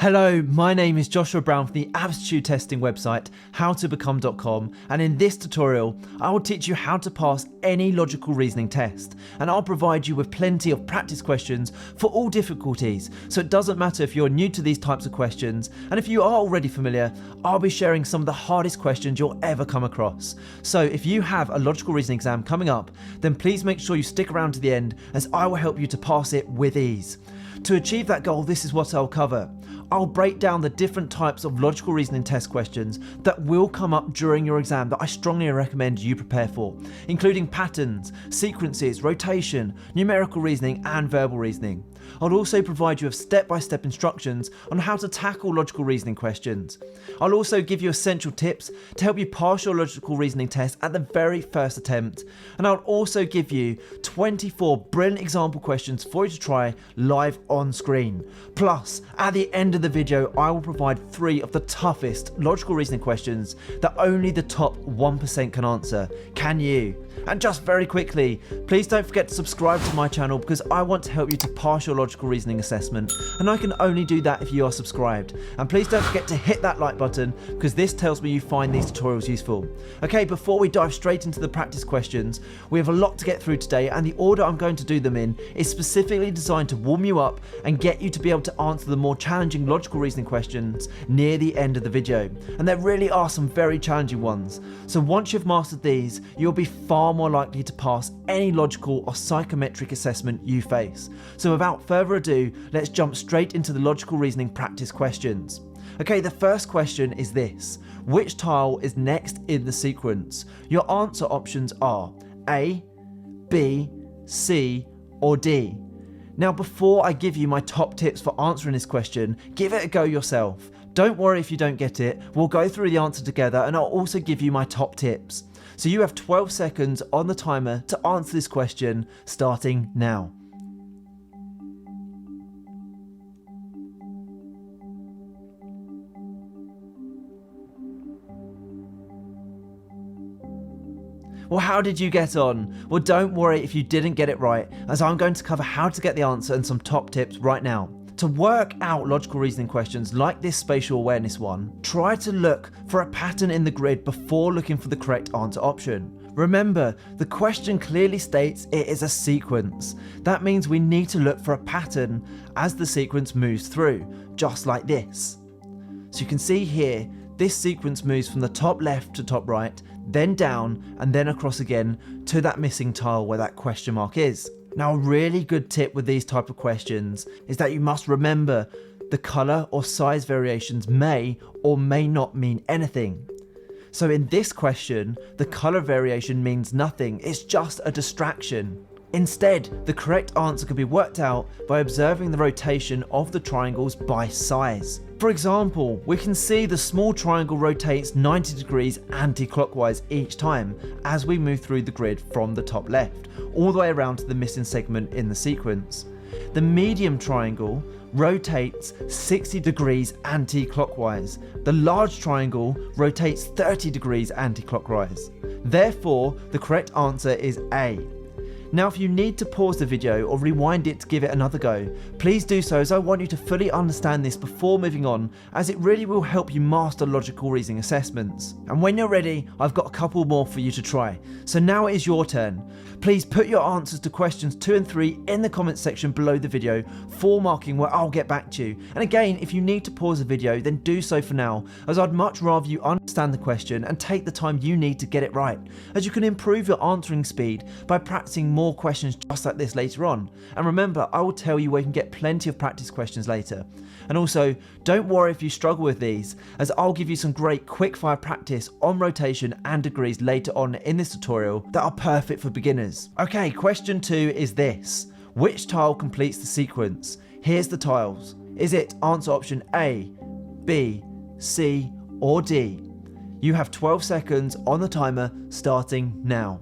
Hello, my name is Joshua Brown from the Aptitude testing website, howtobecome.com, and in this tutorial, I will teach you how to pass any logical reasoning test, and I'll provide you with plenty of practice questions for all difficulties, so it doesn't matter if you're new to these types of questions, and if you are already familiar, I'll be sharing some of the hardest questions you'll ever come across. So if you have a logical reasoning exam coming up, then please make sure you stick around to the end, as I will help you to pass it with ease. To achieve that goal, this is what I'll cover. I'll break down the different types of logical reasoning test questions that will come up during your exam that I strongly recommend you prepare for, including patterns, sequences, rotation, numerical reasoning, and verbal reasoning. I'll also provide you with step-by-step instructions on how to tackle logical reasoning questions. I'll also give you essential tips to help you pass your logical reasoning test at the very first attempt. And I'll also give you 24 brilliant example questions for you to try live on screen. Plus, at the end of the video, I will provide 3 of the toughest logical reasoning questions that only the top 1% can answer. Can you? And just very quickly, please don't forget to subscribe to my channel because I want to help you to pass your logical reasoning assessment, and I can only do that if you are subscribed. And please don't forget to hit that like button because this tells me you find these tutorials useful. Okay, before we dive straight into the practice questions, we have a lot to get through today, and the order I'm going to do them in is specifically designed to warm you up and get you to be able to answer the more challenging logical reasoning questions near the end of the video. And there really are some very challenging ones. So once you've mastered these, you'll be far more likely to pass any logical or psychometric assessment you face. So without further ado, let's jump straight into the logical reasoning practice questions. Okay, the first question is this: which tile is next in the sequence? Your answer options are A, B, C, or D. Now, before I give you my top tips for answering this question, give it a go yourself. Don't worry if you don't get it, we'll go through the answer together and I'll also give you my top tips. So you have 12 seconds on the timer to answer this question, starting now. Well, how did you get on? Well, don't worry if you didn't get it right, as I'm going to cover how to get the answer and some top tips right now. To work out logical reasoning questions like this spatial awareness one, try to look for a pattern in the grid before looking for the correct answer option. Remember, the question clearly states it is a sequence. That means we need to look for a pattern as the sequence moves through, just like this. So you can see here, this sequence moves from the top left to top right, then down, and then across again to that missing tile where that question mark is. Now, a really good tip with these type of questions is that you must remember the colour or size variations may or may not mean anything. So in this question, the colour variation means nothing, it's just a distraction. Instead, the correct answer can be worked out by observing the rotation of the triangles by size. For example, we can see the small triangle rotates 90 degrees anti-clockwise each time as we move through the grid from the top left, all the way around to the missing segment in the sequence. The medium triangle rotates 60 degrees anti-clockwise. The large triangle rotates 30 degrees anti-clockwise. Therefore, the correct answer is A. Now, if you need to pause the video or rewind it to give it another go, please do so, as I want you to fully understand this before moving on, as it really will help you master logical reasoning assessments. And when you're ready, I've got a couple more for you to try. So now it is your turn. Please put your answers to questions 2 and 3 in the comments section below the video for marking where I'll get back to you. And again, if you need to pause the video, then do so for now, as I'd much rather you understand the question and take the time you need to get it right, as you can improve your answering speed by practicing more questions just like this later on. And remember, I will tell you where you can get plenty of practice questions later. And also, don't worry if you struggle with these, as I'll give you some great quick-fire practice on rotation and degrees later on in this tutorial that are perfect for beginners. Okay, question 2 is this: which tile completes the sequence? Here's the tiles. Is it answer option A, B, C, or D? You have 12 seconds on the timer, starting now.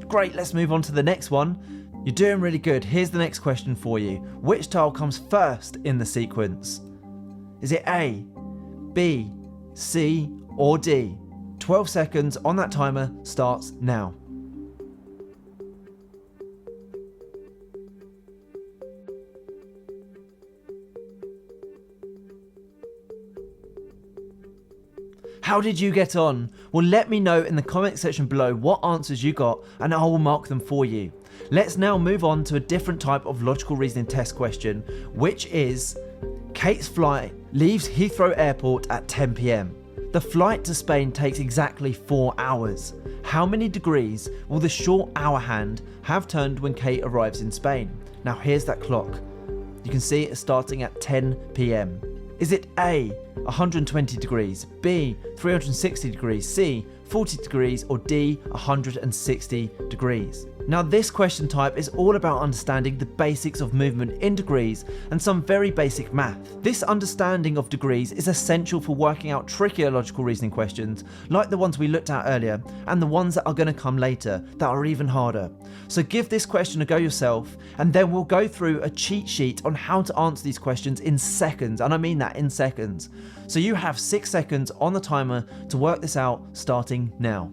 Great, let's move on to the next one. You're doing really good. Here's the next question for you. Which tile comes first in the sequence? Is it A, B, C, or D? 12 seconds on that timer starts now. How did you get on? Well, let me know in the comment section below what answers you got and I will mark them for you. Let's now move on to a different type of logical reasoning test question, which is Kate's flight leaves Heathrow Airport at 10 PM. The flight to Spain takes exactly 4 hours. How many degrees will the short hour hand have turned when Kate arrives in Spain? Now here's that clock. You can see it starting at 10 PM. Is it A, 120 degrees, B, 360 degrees, C, 40 degrees, or D, 160 degrees? Now this question type is all about understanding the basics of movement in degrees and some very basic math. This understanding of degrees is essential for working out trickier logical reasoning questions like the ones we looked at earlier and the ones that are going to come later that are even harder. So give this question a go yourself and then we'll go through a cheat sheet on how to answer these questions in seconds, and I mean that in seconds. So you have 6 seconds on the timer to work this out starting now.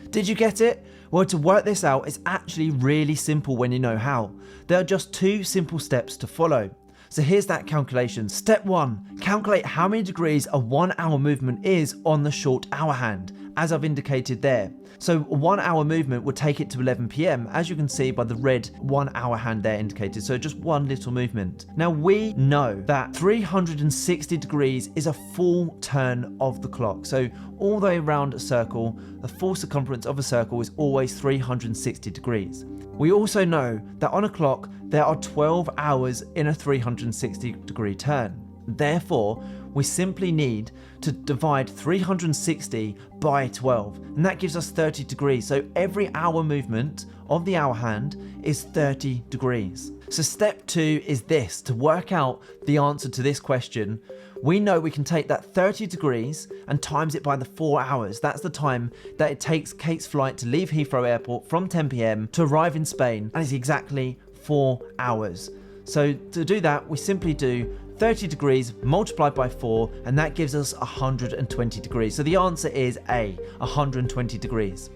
Did you get it? Well, to work this out is actually really simple when you know how. There are just 2 simple steps to follow. So here's that calculation. Step 1, calculate how many degrees a 1 hour movement is on the short hour hand, as I've indicated there. So a 1 hour movement would take it to 11 PM, as you can see by the red 1 hour hand there indicated, so just one little movement. Now we know that 360 degrees is a full turn of the clock. So all the way around a circle, the full circumference of a circle is always 360 degrees. We also know that on a clock, there are 12 hours in a 360 degree turn. Therefore, we simply need to divide 360 by 12, and that gives us 30 degrees. So every hour movement of the hour hand is 30 degrees. So step 2 is this: to work out the answer to this question, we know we can take that 30 degrees and times it by the 4 hours. That's the time that it takes Kate's flight to leave Heathrow Airport from 10 PM to arrive in Spain, and it's exactly 4 hours. So to do that, we simply do 30 degrees multiplied by 4, and that gives us 120 degrees. So the answer is A, 120 degrees.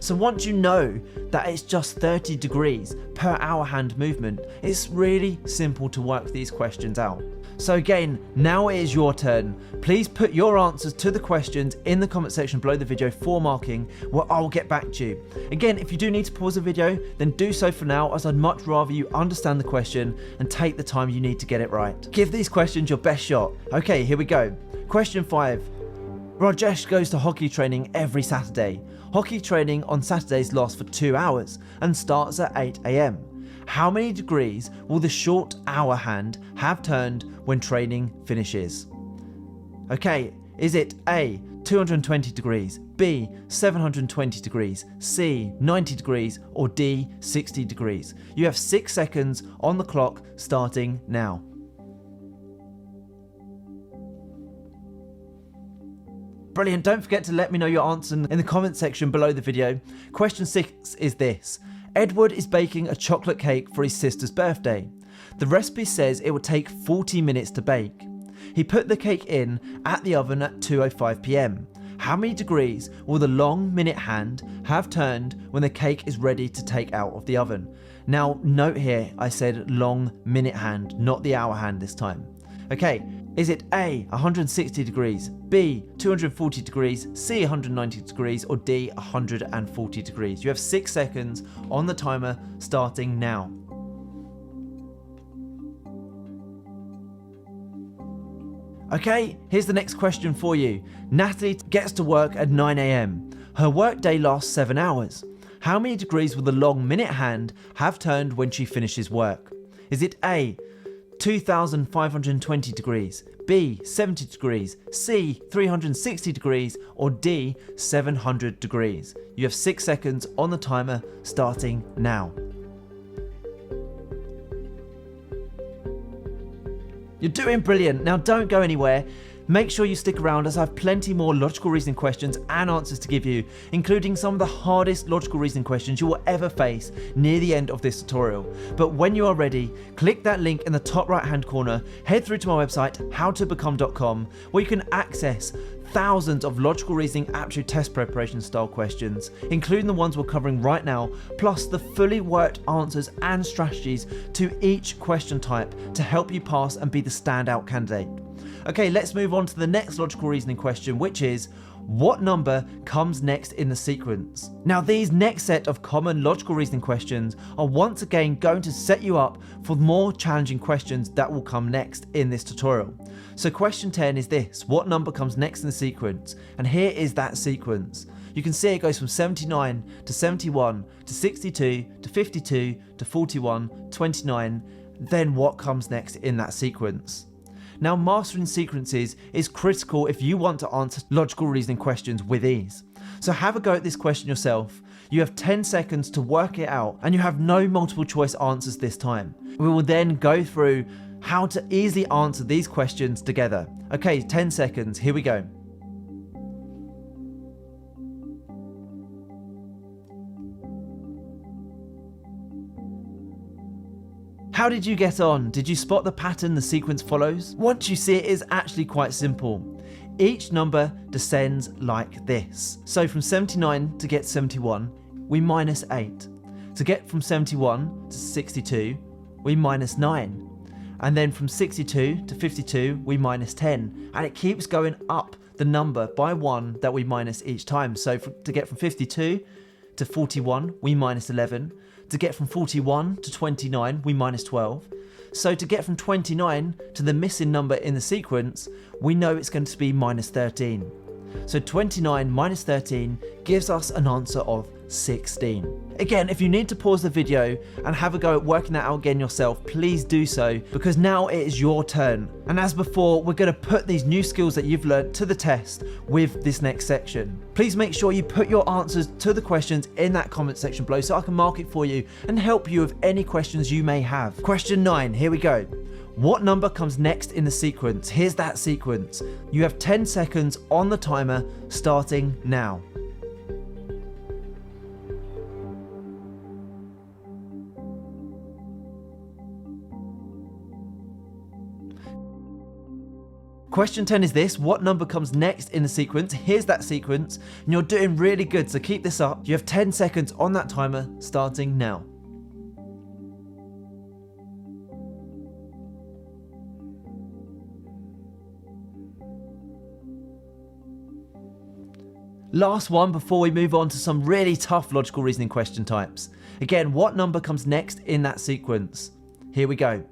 So once you know that it's just 30 degrees per hour hand movement, it's really simple to work these questions out. So again, now it is your turn. Please put your answers to the questions in the comment section below the video for marking, where I'll get back to you. Again, if you do need to pause the video, then do so for now, as I'd much rather you understand the question and take the time you need to get it right. Give these questions your best shot. Okay, here we go. Question 5. Rajesh goes to hockey training every Saturday. Hockey training on Saturdays lasts for 2 hours and starts at 8 AM. How many degrees will the short hour hand have turned when training finishes? Okay, is it A, 220 degrees, B, 720 degrees, C, 90 degrees, or D, 60 degrees? You have 6 seconds on the clock starting now. Brilliant, don't forget to let me know your answer in the comment section below the video. Question 6 is this. Edward is baking a chocolate cake for his sister's birthday. The recipe says it would take 40 minutes to bake. He put the cake in at the oven at 2:05 PM. How many degrees will the long minute hand have turned when the cake is ready to take out of the oven? Now note here, I said long minute hand, not the hour hand this time. Okay, is it A, 160 degrees, B, 240 degrees, C, 190 degrees, or D, 140 degrees? You have 6 seconds on the timer starting now. Okay, here's the next question for you. Natalie gets to work at 9 AM. Her work day lasts 7 hours. How many degrees will the long minute hand have turned when she finishes work? Is it A, 2,520 degrees, B, 70 degrees, C, 360 degrees, or D, 700 degrees? You have 6 seconds on the timer starting now. You're doing brilliant. Now don't go anywhere. Make sure you stick around as I have plenty more logical reasoning questions and answers to give you, including some of the hardest logical reasoning questions you will ever face near the end of this tutorial. But when you are ready, click that link in the top right hand corner, head through to my website howtobecome.com, where you can access thousands of logical reasoning aptitude test preparation style questions, including the ones we're covering right now, plus the fully worked answers and strategies to each question type to help you pass and be the standout candidate. Okay, let's move on to the next logical reasoning question, which is, what number comes next in the sequence? Now, these next set of common logical reasoning questions are once again going to set you up for more challenging questions that will come next in this tutorial. So question 10 is this: what number comes next in the sequence? And here is that sequence. You can see it goes from 79 to 71 to 62 to 52 to 41, 29, then what comes next in that sequence? Now, mastering sequences is critical if you want to answer logical reasoning questions with ease. So have a go at this question yourself. You have 10 seconds to work it out, and you have no multiple choice answers this time. We will then go through how to easily answer these questions together. Okay, 10 seconds, here we go. How did you get on? Did you spot the pattern the sequence follows? Once you see it is actually quite simple. Each number descends like this. So from 79 to get 71, we minus 8. To get from 71 to 62, we minus 9. And then from 62 to 52, we minus 10. And it keeps going up the number by 1 that we minus each time. So to get from 52 to 41, we minus 11. To get from 41 to 29, we minus 12. So to get from 29 to the missing number in the sequence, we know it's going to be minus 13. So 29 minus 13 gives us an answer of 16. Again, if you need to pause the video and have a go at working that out again yourself, please do so, because now it is your turn. And as before, we're going to put these new skills that you've learned to the test with this next section. Please make sure you put your answers to the questions in that comment section below so I can mark it for you and help you with any questions you may have. Question 9, here we go. What number comes next in the sequence? Here's that sequence. You have 10 seconds on the timer starting now. Question 10 is this: what number comes next in the sequence? Here's that sequence, and you're doing really good, so keep this up. You have 10 seconds on that timer starting now. Last one before we move on to some really tough logical reasoning question types. Again, what number comes next in that sequence? Here we go.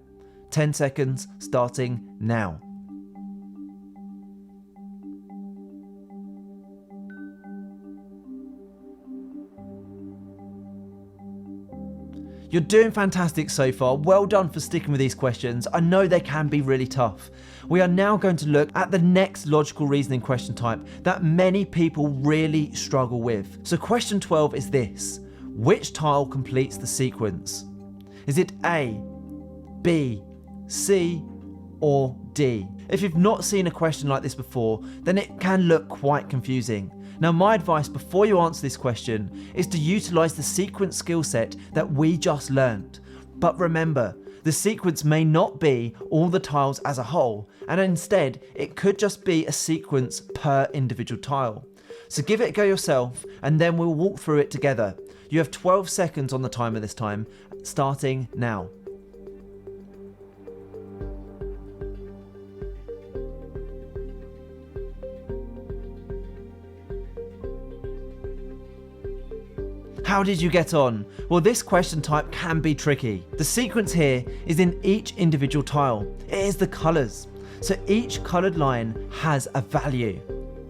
10 seconds starting now. You're doing fantastic so far. Well done for sticking with these questions. I know they can be really tough. We are now going to look at the next logical reasoning question type that many people really struggle with. So question 12 is this: which tile completes the sequence? Is it A, B, C, or D? If you've not seen a question like this before, then it can look quite confusing. Now, my advice before you answer this question is to utilize the sequence skill set that we just learned. But remember, the sequence may not be all the tiles as a whole, and instead it could just be a sequence per individual tile. So give it a go yourself, and then we'll walk through it together. You have 12 seconds on the timer this time, starting now. How did you get on? Well, this question type can be tricky. The sequence here is in each individual tile. It is the colours. So each coloured line has a value.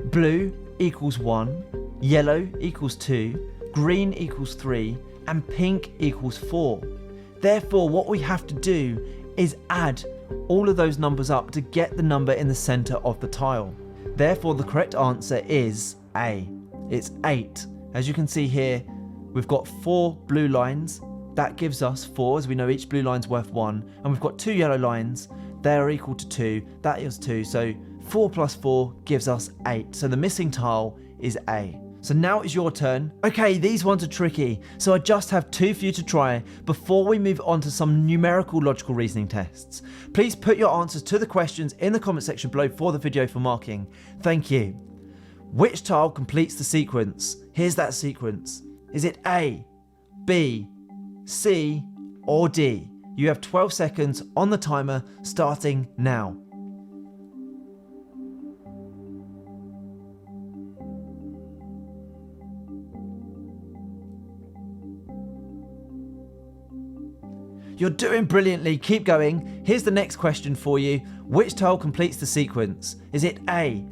Blue equals 1, yellow equals 2, green equals 3, and pink equals 4. Therefore, what we have to do is add all of those numbers up to get the number in the centre of the tile. Therefore, the correct answer is A. It's 8. As you can see here, we've got 4 blue lines. That gives us 4, as we know each blue line's worth 1. And we've got 2 yellow lines. they're equal to 2, that is 2, so 4 plus 4 gives us 8. So the missing tile is A. So now it's your turn. Okay, these ones are tricky, so I just have 2 for you to try before we move on to some numerical logical reasoning tests. Please put your answers to the questions in the comment section below for the video for marking. Thank you. Which tile completes the sequence? Here's that sequence. Is it A, B, C, or D? You have 12 seconds on the timer starting now. You're doing brilliantly, keep going. Here's the next question for you. Which tile completes the sequence? Is it A,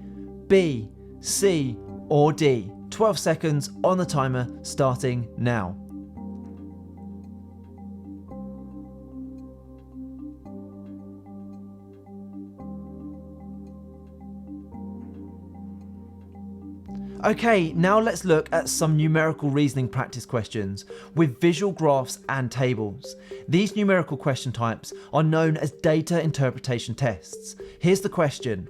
B, C, or D? 12 seconds on the timer starting now. Okay, now let's look at some numerical reasoning practice questions with visual graphs and tables. These numerical question types are known as data interpretation tests. Here's the question.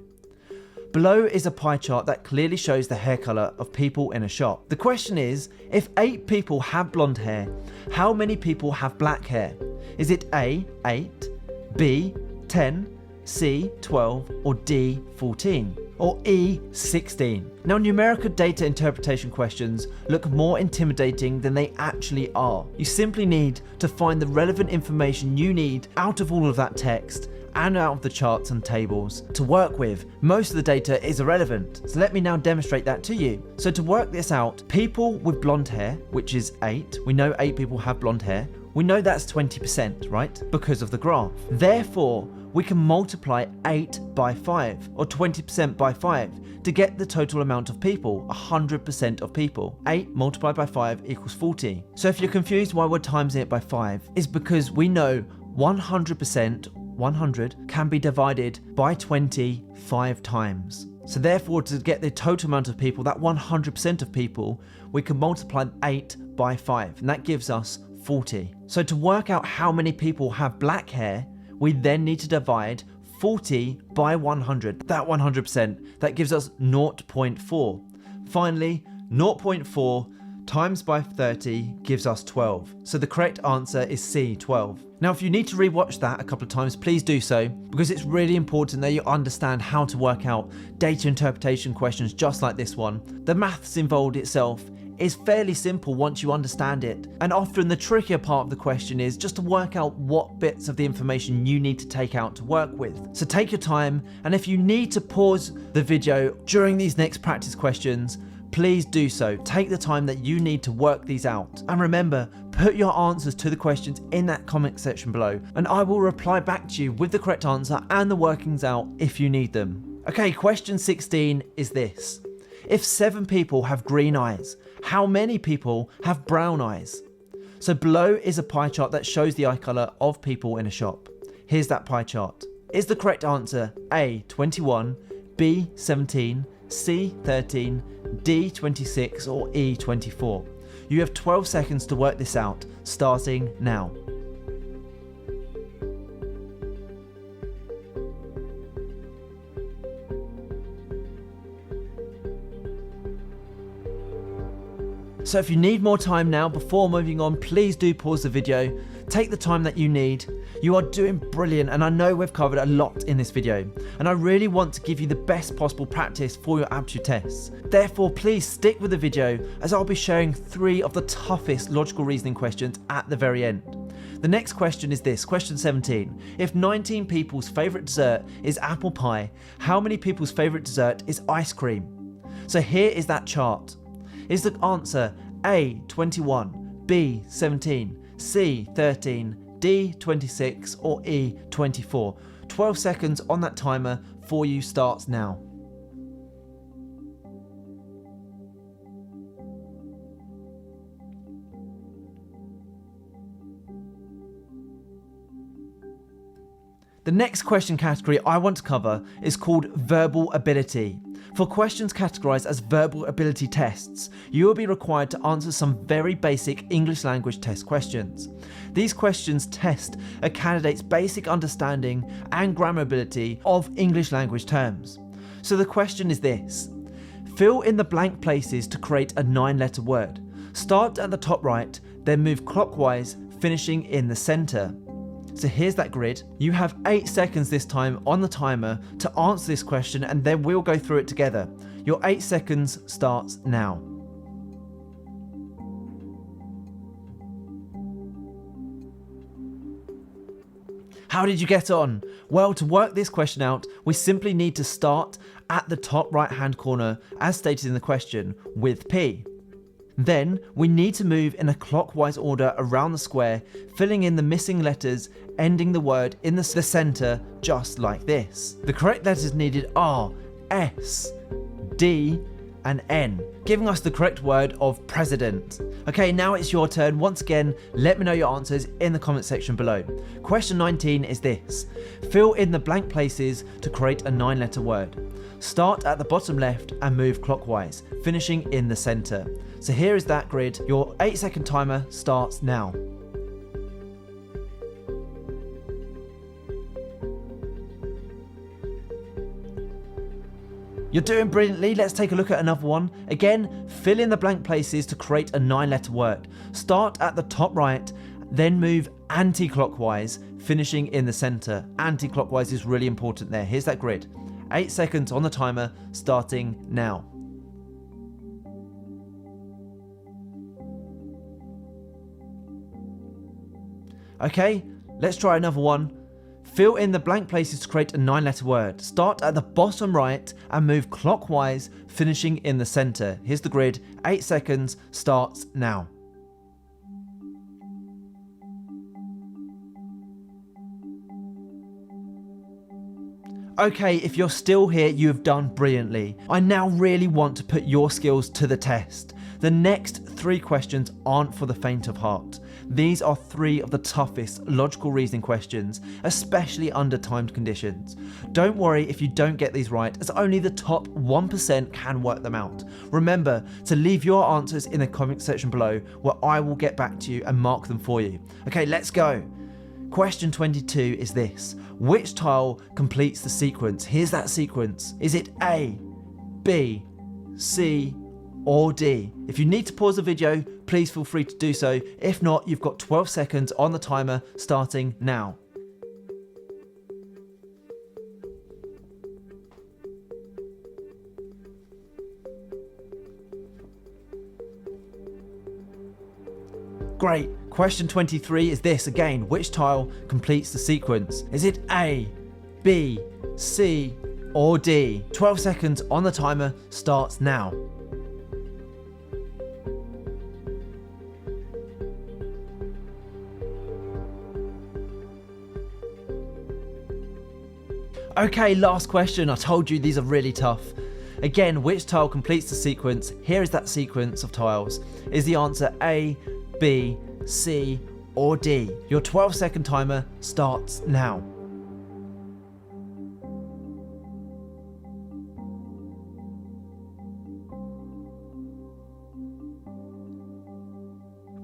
Below is a pie chart that clearly shows the hair colour of people in a shop. The question is, if 8 people have blonde hair, how many people have black hair? Is it A, 8, B, 10, C, 12, or D, 14? Or E, 16. Now, numerical data interpretation questions look more intimidating than they actually are. You simply need to find the relevant information you need out of all of that text and out of the charts and tables to work with. Most of the data is irrelevant, so let me now demonstrate that to you. So to work this out, people with blonde hair, which is 8, we know 8 people have blonde hair, we know that's 20%, right? Because of the graph. Therefore, we can multiply 8 by 5, or 20% by 5, to get the total amount of people, 100% of people. 8 multiplied by 5 equals 40. So if you're confused why we're timesing it by 5, is because we know 100%, 100, can be divided by 20 5 times. So therefore, to get the total amount of people, that 100% of people, we can multiply 8 by 5, and that gives us 40. So to work out how many people have black hair, we then need to divide 40 by 100, that 100%, that gives us 0.4. Finally, 0.4 times by 30 gives us 12. So the correct answer is C, 12. Now, if you need to rewatch that a couple of times, please do so, because it's really important that you understand how to work out data interpretation questions just like this one. The maths involved itself is fairly simple once you understand it, and often the trickier part of the question is just to work out what bits of the information you need to take out to work with. So take your time, and if you need to pause the video during these next practice questions, please do so. Take the time that you need to work these out. And remember, put your answers to the questions in that comment section below, and I will reply back to you with the correct answer and the workings out if you need them. Okay, question 16 is this. If 7 people have green eyes, how many people have brown eyes? So below is a pie chart that shows the eye colour of people in a shop. Here's that pie chart. Is the correct answer A, 21, B, 17, C, 13, D, 26, or E, 24? You have 12 seconds to work this out, starting now. So if you need more time now before moving on, please do pause the video. Take the time that you need. You are doing brilliant, and I know we've covered a lot in this video, and I really want to give you the best possible practice for your aptitude tests. Therefore, please stick with the video, as I'll be sharing 3 of the toughest logical reasoning questions at the very end. The next question is this, question 17. If 19 people's favourite dessert is apple pie, how many people's favourite dessert is ice cream? So here is that chart. Is the answer A, 21, B, 17, C, 13, D, 26, or E, 24? 12 seconds on that timer for you starts now. The next question category I want to cover is called verbal ability. For questions categorized as verbal ability tests, you will be required to answer some very basic English language test questions. These questions test a candidate's basic understanding and grammar ability of English language terms. So the question is this: fill in the blank places to create a 9-letter word. Start at the top right, then move clockwise, finishing in the center. So here's that grid. You have 8 seconds this time on the timer to answer this question, and then we'll go through it together. Your 8 seconds starts now. How did you get on? Well, to work this question out, we simply need to start at the top right hand corner, as stated in the question, with P. Then we need to move in a clockwise order around the square, filling in the missing letters, ending the word in the center, just like this. The correct letters needed are S, D, and N, giving us the correct word of president. Okay, now it's your turn. Once again, let me know your answers in the comment section below. Question 19 is this: fill in the blank places to create a 9-letter word. Start at the bottom left and move clockwise, finishing in the center. So here is that grid. Your 8-second timer starts now. You're doing brilliantly. Let's take a look at another one. Again, fill in the blank places to create a 9-letter word. Start at the top right, then move anti-clockwise, finishing in the center. Anti-clockwise is really important there. Here's that grid. 8 seconds on the timer, starting now. Okay, let's try another one. Fill in the blank places to create a 9-letter word. Start at the bottom right and move clockwise, finishing in the center. Here's the grid. 8 seconds starts now. Okay, if you're still here, you have done brilliantly. I now really want to put your skills to the test. The next 3 questions aren't for the faint of heart. These are 3 of the toughest logical reasoning questions, especially under timed conditions. Don't worry if you don't get these right, as only the top 1% can work them out. Remember to leave your answers in the comment section below, where I will get back to you and mark them for you. Okay, let's go. Question 22 is this: which tile completes the sequence? Here's that sequence. Is it A, B, C, or D? If you need to pause the video, please feel free to do so. If not, you've got 12 seconds on the timer starting now. Great. Question 23 is this again: which tile completes the sequence? Is it A, B, C, or D? 12 seconds on the timer starts now. Okay, last question. I told you these are really tough. Again, which tile completes the sequence? Here is that sequence of tiles. Is the answer A, B, C, or D? Your 12-second timer starts now.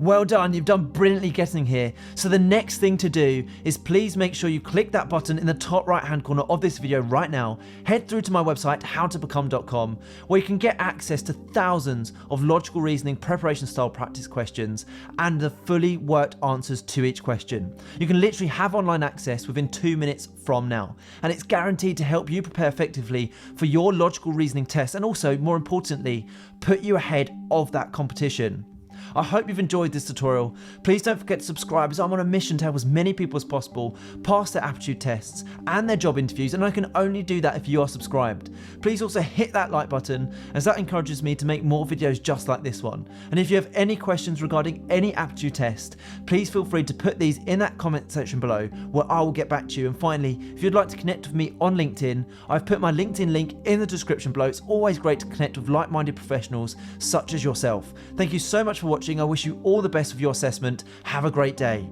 Well done, you've done brilliantly getting here. So the next thing to do is please make sure you click that button in the top right hand corner of this video right now. Head through to my website howtobecome.com, where you can get access to thousands of logical reasoning preparation style practice questions and the fully worked answers to each question. You can literally have online access within 2 minutes from now, and it's guaranteed to help you prepare effectively for your logical reasoning test, and also, more importantly, put you ahead of that competition. I hope you've enjoyed this tutorial. Please don't forget to subscribe, as I'm on a mission to help as many people as possible pass their aptitude tests and their job interviews, and I can only do that if you are subscribed. Please also hit that like button, as that encourages me to make more videos just like this one. And if you have any questions regarding any aptitude test, please feel free to put these in that comment section below, where I will get back to you. And finally, if you'd like to connect with me on LinkedIn, I've put my LinkedIn link in the description below. It's always great to connect with like-minded professionals such as yourself. Thank you so much for watching. I wish you all the best with your assessment. Have a great day.